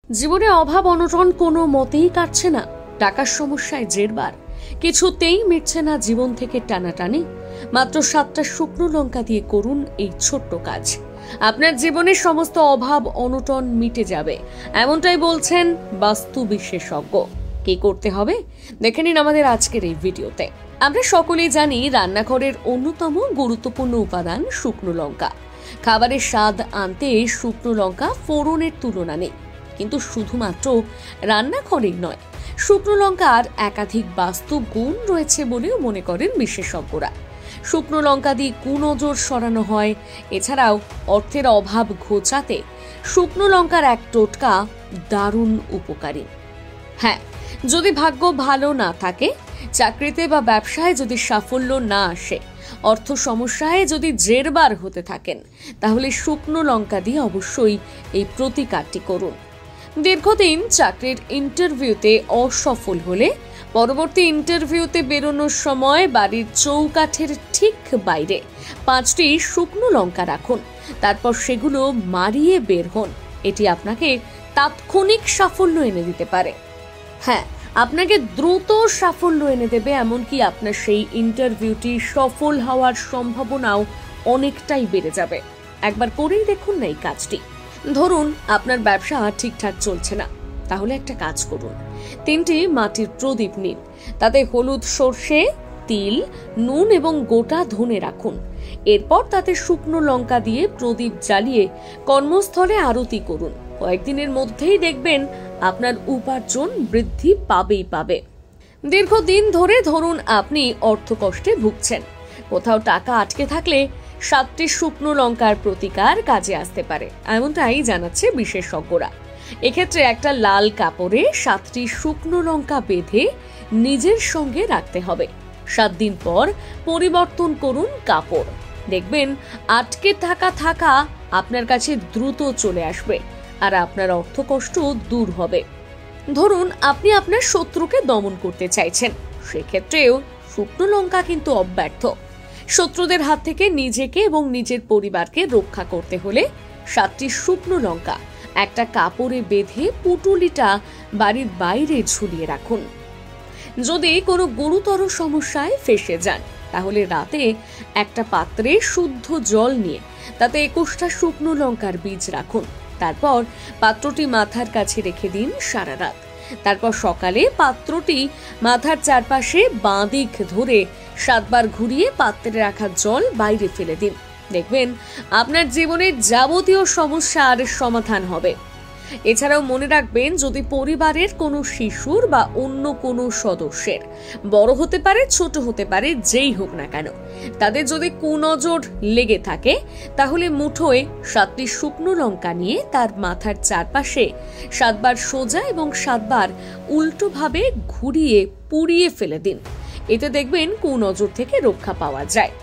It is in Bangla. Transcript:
জীবনে অভাব অনটন কোনো মতেই কাটছে না, টাকার সমস্যায় জেরবার, কিছুতেই মিটছে না জীবন থেকে টানাটানি। মাত্র 7টা শুকনো লঙ্কা দিয়ে করুন এই ছোট্ট কাজ, আপনার জীবনের সমস্ত অভাব অনটন মিটে যাবে, এমনটাই বলছেন বাস্তু বিশেষজ্ঞ। কি করতে হবে দেখে নিন আমাদের আজকের এই ভিডিওতে। আমরা সকলেই জানি রান্নাঘরের অন্যতম গুরুত্বপূর্ণ উপাদান শুকনো লঙ্কা। খাবারের স্বাদ আনতে শুকনো লঙ্কা ফোড়নের তুলনা নেই, কিন্তু শুধুমাত্র রান্নাঘরেই নয়, শুকনো লঙ্কার একাধিক বাস্তু গুণ রয়েছে বলেও মনে করেন বিশেষজ্ঞরা। শুকনো লঙ্কা দিয়ে কুনজর সরানো হয়। এছাড়াও অর্থের অভাব ঘোচাতে শুকনো লঙ্কার এক টোটকা দারুণ উপকারী। হ্যাঁ, যদি ভাগ্য ভালো না থাকে, চাকরিতে বা ব্যবসায় যদি সাফল্য না আসে, অর্থ সমস্যায় যদি জেরবার হতে থাকেন, তাহলে শুকনো লঙ্কা দিয়ে অবশ্যই এই প্রতিকারটি করুন। দীর্ঘদিন চাকরির ইন্টারভিউতে অসফল হলে পরবর্তী ইন্টারভিউতে বেরোনোর সময় বাড়ির চৌকাঠের ঠিক বাইরে 5টি শুকনো লঙ্কা রাখুন, তারপর সেগুলো মারিয়ে বের হন। এটি আপনাকে তাৎক্ষণিক সাফল্য এনে দিতে পারে। হ্যাঁ, আপনাকে দ্রুত সাফল্য এনে দেবে, এমনকি আপনার সেই ইন্টারভিউটি সফল হওয়ার সম্ভাবনাও অনেকটাই বেড়ে যাবে। একবার করেই দেখুন না এই কাজটি। ধরুন আপনার ব্যবসা ঠিকঠাক চলছে না, তাহলে একটা কাজ করুন। 3টি মাটির প্রদীপ নিন, তাতে হলুদ, সর্ষে, তিল, নুন এবং গোটা ধনে রাখুন। এরপর তাতে শুকনো লঙ্কা দিয়ে প্রদীপ জ্বালিয়ে কর্মস্থলে আরতি করুন। কয়েকদিনের মধ্যেই দেখবেন আপনার উপার্জন বৃদ্ধি পাবে। দীর্ঘদিন ধরে ধরুন আপনি অর্থকষ্টে ভুগছেন, কোথাও টাকা আটকে থাকলে 7টি শুকনো লঙ্কার প্রতিকার কাজে আসতে পারে, এমনটাই জানাচ্ছে বিশেষজ্ঞরা। এক্ষেত্রে একটা লাল কাপড়ে 7টি শুকনো লঙ্কা বেঁধে নিজের সঙ্গে রাখতে হবে। 7 দিন পর পরিবর্তন করুন কাপড়, দেখবেন আটকে থাকা আপনার কাছে দ্রুত চলে আসবে আর আপনার অর্থকষ্ট দূর হবে। ধরুন আপনি আপনার শত্রুকে দমন করতে চাইছেন, সেক্ষেত্রেও শুকনো লঙ্কা কিন্তু অব্যর্থ। শত্রুদের হাত থেকে নিজেকে এবং নিজের পরিবারকে রক্ষা করতে হলে 7টি শুকনো লঙ্কা একটা কাপড়ে বেঁধে পুটুলিটা বাড়ির বাইরে ঝুলিয়ে রাখুন। যদি কোনো গুরুতর সমস্যায় ফেঁসে যান, তাহলে রাতে একটা পাত্রে শুদ্ধ জল নিয়ে তাতে 21টা শুকনো লঙ্কার বীজ রাখুন। তারপর পাত্রটি মাথার কাছে রেখে দিন সারা রাত। তারপর সকালে পাত্রটি মাথার চারপাশে বাঁ দিক ধরে 7 বার ঘুরিয়ে পাত্রে রাখা জল বাইরে ফেলে দিন। দেখবেন আপনার জীবনের যাবতীয় সমস্যার সমাধান হবে। এছাড়াও মনে রাখবেন, যদি পরিবারের কোনো শিশুর বা অন্য কোনো সদস্যের, বড় হতে পারে ছোট হতে পারে, যেই হোক না কেন, তাদের যদি কুনজর লেগে থাকে, তাহলে মুঠোয় 7টি শুকনো লঙ্কা নিয়ে তার মাথার চারপাশে 7 বার সোজা এবং 7 বার উল্টোভাবে ঘুরিয়ে পুড়িয়ে ফেলে দিন। এতে দেখবেন কুনজর থেকে রক্ষা পাওয়া যায়।